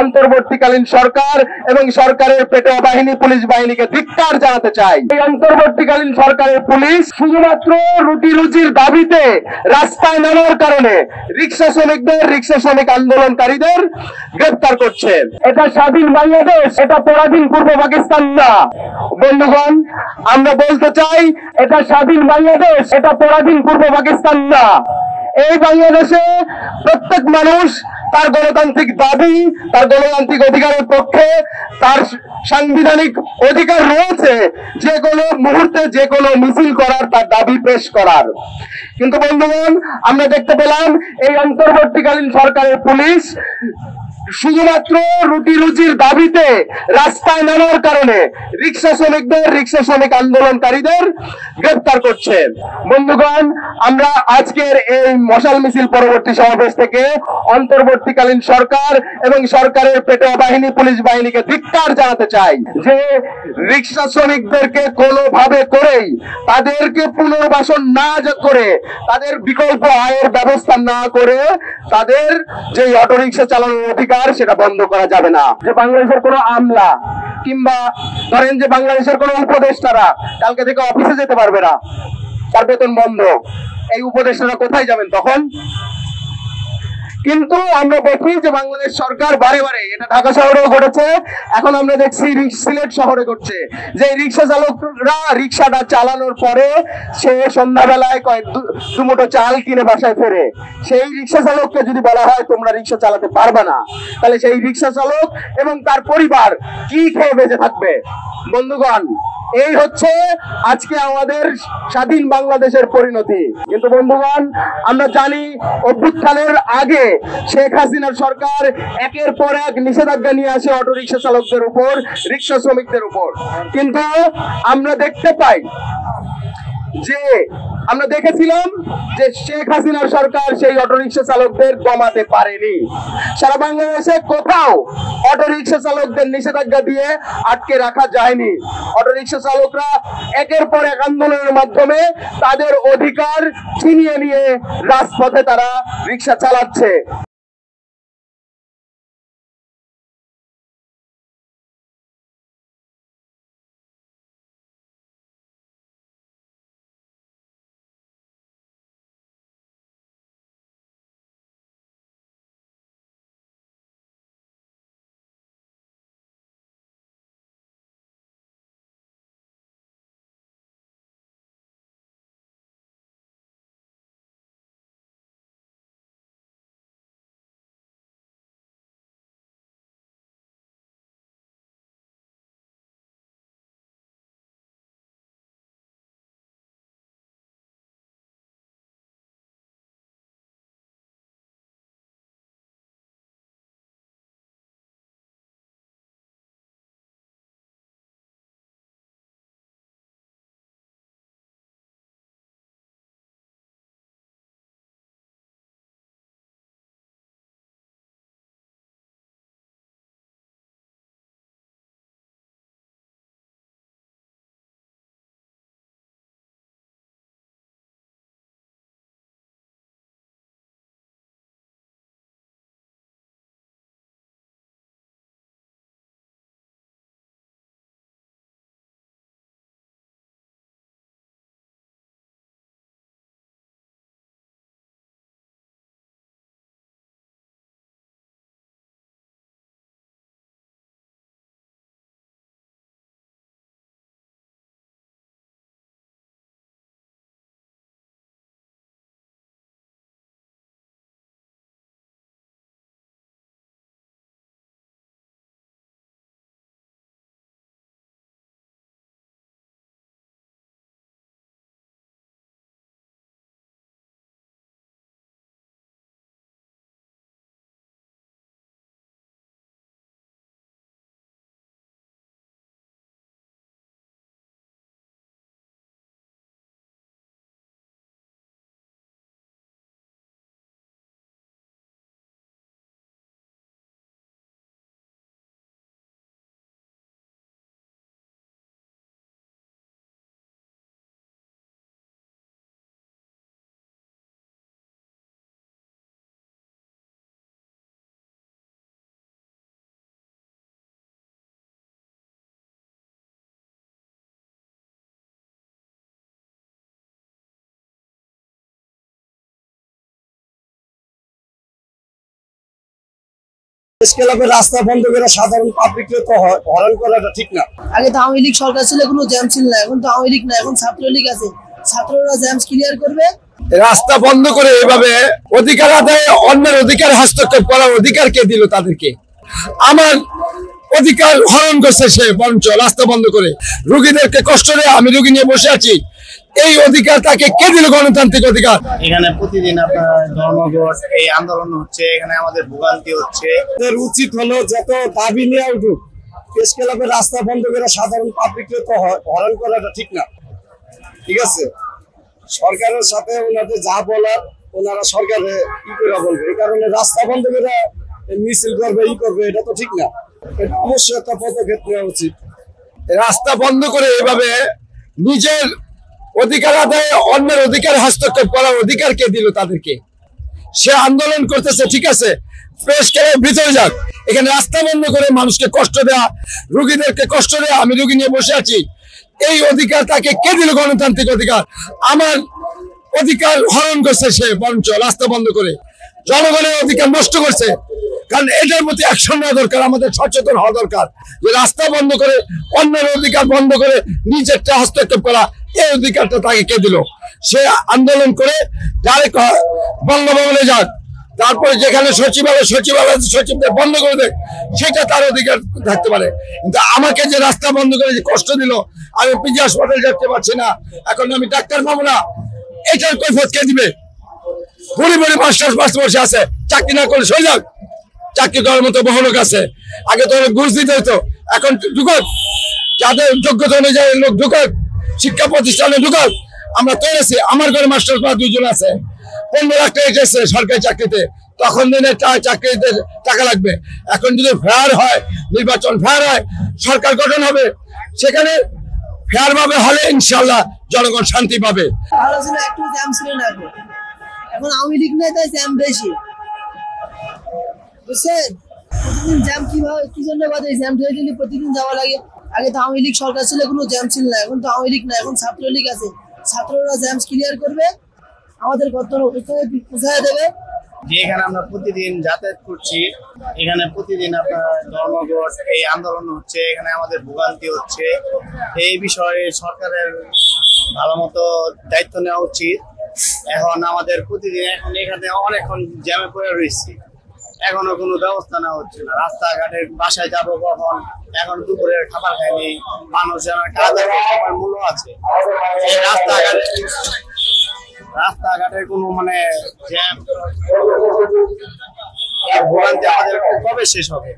অন্তর্বর্তীকালীন সরকার এবং সরকারের পেটোয়া বাহিনী পুলিশ বাহিনীকে ধিক্কার জানাতে চাই। এই অন্তর্বর্তীকালীন সরকারের পুলিশ শুধুমাত্র রুটি রুজির দাবিতে রাস্তায় নামার কারণে রিক্সা শ্রমিক আন্দোলনকারীদের গ্রেফতার করছে। এটা স্বাধীন বাংলাদেশ, এটা পরাধীন পূর্ব পাকিস্তান না। বন্ধুগণ, আমরা বলতে চাই এটা স্বাধীন বাংলাদেশ, এটা পরাধীন পূর্ব পাকিস্তান না। এই বাংলাদেশে প্রত্যেক মানুষ তার গণতান্ত্রিক দাবি, তার গণতান্ত্রিক অধিকারের পক্ষে তার সাংবিধানিক অধিকার রয়েছে যে কোনো মুহূর্তে যে কোনো মিছিল করার, তার দাবি পেশ করার। কিন্তু বন্ধুগণ, আমরা দেখতে পেলাম এই অন্তর্বর্তীকালীন সরকারের পুলিশ শুধুমাত্র রুটি রুজির দাবিতে রাস্তায় নামার কারণে রিক্সা শ্রমিক আন্দোলনকারীদের গ্রেফতার করছে। বন্ধুগণ, আমরা আজকের এই মশাল মিছিল পরবর্তী সমাবেশ থেকে অন্তর্বর্তীকালীন সরকার এবং সরকারের পেটোয়া বাহিনী পুলিশ বাহিনীকে ধিক্কার জানাতে চাই যে রিক্সা শ্রমিকদেরকে কোনোভাবে করেই তাদেরকে পুনর্বাসন না করে, তাদের বিকল্প আয়ের ব্যবস্থা না করে তাদের যে অটোরিক্সা চালানোর অধিকার সেটা বন্ধ করা যাবে না। যে বাংলাদেশের কোনো আমলা কিংবা ধরেন যে বাংলাদেশের কোনো উপদেষ্টারা কালকে থেকে অফিসে যেতে পারবে না, তার বেতন বন্ধ। এই উপদেষ্টারা কোথায় যাবেন তখন? কিন্তু আমরা দেখি যে বাংলাদেশ সরকার বারে বারে, এটা ঢাকা শহরেও ঘটেছে, এখন আমরা দেখছি সিলেট শহরে ঘটছে, যে রিক্সা চালকরা রিক্সাটা চালানোর পরে সে সন্ধ্যাবেলায় দুমুঠো চাল কিনে বাসায় ফেরে। সেই রিক্সা চালককে যদি বলা হয় তোমরা রিক্সা চালাতে পারবে না, তাহলে সেই রিক্সা চালক এবং তার পরিবার কি খেয়ে বেঁচে থাকবে? বন্ধুগণ, এই হচ্ছে আজকে আমাদের স্বাধীন বাংলাদেশের পরিণতি। কিন্তু বন্ধুগণ, আমরা জানি অভ্যুত্থানের আগে শেখ হাসিনার সরকার একের পর এক নিষেধাজ্ঞা নিয়ে আসে অটোরিক্সা চালকদের উপর, রিক্সা শ্রমিকদের উপর। কিন্তু আমরা দেখতে পাই যে আমরা দেখেছিলাম যে শেখ হাসিনার সরকার সেই অটোরিক্সা চালকদের দমাতে পারেনি। সারা বাংলাদেশে কোথাও অটোরিক্সা চালকদের নিষেধাজ্ঞা দিয়ে আটকে রাখা যায়নি। অটোরিক্সা চালকরা একের পর এক আন্দোলনের মাধ্যমে তাদের অধিকার ছিনিয়ে নিয়ে রাজপথে তারা রিক্সা চালাচ্ছে। ক্লাবের রাস্তা বন্ধ করে সাধারণ পাবলিককে তো হয়রান করাটা ঠিক না। আগে তো আওয়ামী লীগ সরকার ছিল, কোনো জ্যাম ছিল না। এখন তো আওয়ামী লীগ না, এখন ছাত্রলীগ আছে। ছাত্ররা জ্যাম ক্লিয়ার করবে। রাস্তা বন্ধ করে এভাবে অধিকার আদায়ে অন্যের অধিকার হস্তক্ষেপ করার অধিকার কে দিল তাদেরকে? আমার অধিকার হরণ করছে সে, বঞ্চ রাস্তা বন্ধ করে রোগীদেরকে কষ্ট দেয়। আমি রোগী নিয়ে বসে আছি, এই অধিকার তাকে কে দিল? গণতান্ত্রিক অধিকার। এখানে প্রতিদিন আপনার ধর্মঘট, এই আন্দোলন হচ্ছে, এখানে আমাদের ভোগান্তি হচ্ছে। উচিত হলো যত দাবি নিয়ে উঠুক, প্রেস ক্লাবের রাস্তা বন্ধ করে সাধারণ পাবলিককে তো হরণ করাটা ঠিক না। ঠিক আছে, সরকারের সাথে ওনাদের যা বলার ওনারা সরকারে ই করে বলবে। এই কারণে রাস্তা বন্ধ করে মিছিল করবে, ই করবে, এটা তো ঠিক না। এটা অবশ্যই একটা পদক্ষেপ নেওয়া উচিত। রাস্তা বন্ধ করে এভাবে নিজের অধিকার আদায়ে অন্যের অধিকার হস্তক্ষেপ করার অধিকার কে দিল তাদেরকে? সে আন্দোলন করতেছে, ঠিক আছে, প্রেস ক্লাবের ভিতরে যাক। এখানে রাস্তা বন্ধ করে মানুষকে কষ্ট দেওয়া, রোগীদেরকে কষ্ট দেওয়া, আমি রোগী নিয়ে বসে আছি, এই অধিকার তাকে কে দিল? গণতান্ত্রিক অধিকার। আমার অধিকার হরণ করছে সে, বঞ্চ রাস্তা বন্ধ করে জনগণের অধিকার নষ্ট করছে। কারণ এটার প্রতি অ্যাকশন নেওয়া দরকার, আমাদের সচেতন হওয়া দরকার যে রাস্তা বন্ধ করে অন্যের অধিকার বন্ধ করে নিজেরটা হস্তক্ষেপ করা, এই অধিকারটা তাকে কে দিল? সে আন্দোলন করে ডাইরেক্ট বঙ্গভবনে যাক, তারপরে যেখানে সচিবালয় সচিবদের বন্ধ করে দেয়, সেটা তার অধিকার থাকতে পারে। কিন্তু আমাকে যে রাস্তা বন্ধ করে যে কষ্ট দিল, আমি পিজি হাসপাতাল যেতে পারছি না, এখন আমি ডাক্তার পাবো না, এটার কৈফিয়ত কে দিবে? বুড়ি বুড়ি মাস্টার্স বসে আছে, চাকরি না করে সরে যাক। চাকরি করার মতো বহু লোক আছে, আগে তো ঘুষ দিতে হতো, এখন ঢুকাক, যাদের যোগ্যতা অনুযায়ী লোক ঢুকাক, শিক্ষা প্রতিষ্ঠানে ঢুকাক। আমরা তৈরি আছি, আমার ঘরে মাস্টার পাস 2 জন আছে, 15 লাখ টাকা গেছে সরকারি চাকরিতে, তখন দিনে চাকরিতে টাকা লাগবে। এখন যদি ফেয়ার হয়, নির্বাচন ফেয়ার হয়, সরকার গঠন হবে, সেখানে ফেয়ার ভাবে হলে ইনশাল্লাহ জনগণ শান্তি পাবে। ভালো ছিল, একটু জ্যাম ছিল না। এখন আওয়ামী লীগ নেই, তাই জ্যাম বেশি, বুঝছেন? প্রতিদিন জ্যাম কিভাবে, কি জন্য বাদে জ্যাম ধরে দিলে প্রতিদিন যাওয়া লাগে। আগে তো আওয়ামী লীগ সরকার ছিল, কোনো জ্যাম ছিল না। এখন তো আওয়ামী লীগ না, এখন ছাত্রলীগ আছে। ছাত্ররা জ্যাম ক্লিয়ার করবে, আমাদের কর্তব্য পৌঁছায় দেবে। যে এখানে আমরা প্রতিদিন যাতায়াত করছি, এখানে প্রতিদিন আপনার ধর্মঘট, এই আন্দোলন হচ্ছে, এখানে আমাদের ভোগান্তি হচ্ছে। এই বিষয়ে সরকারের ভালো মতো দায়িত্ব নেওয়া উচিত। এখন আমাদের প্রতিদিন এখন এখানে অনেকক্ষণ জ্যামে পড়ে রয়েছি, এখনো কোনো ব্যবস্থা নেওয়া হচ্ছে না। রাস্তাঘাটে বাসায় যাবো কখন, এখন দুপুরের খাবার খায়নি মানুষ, আমার কাজের মূল্য আছে। এই রাস্তাঘাটের কোনো মানে জ্যাম, ভোগান্তি আমাদের কবে শেষ হবে?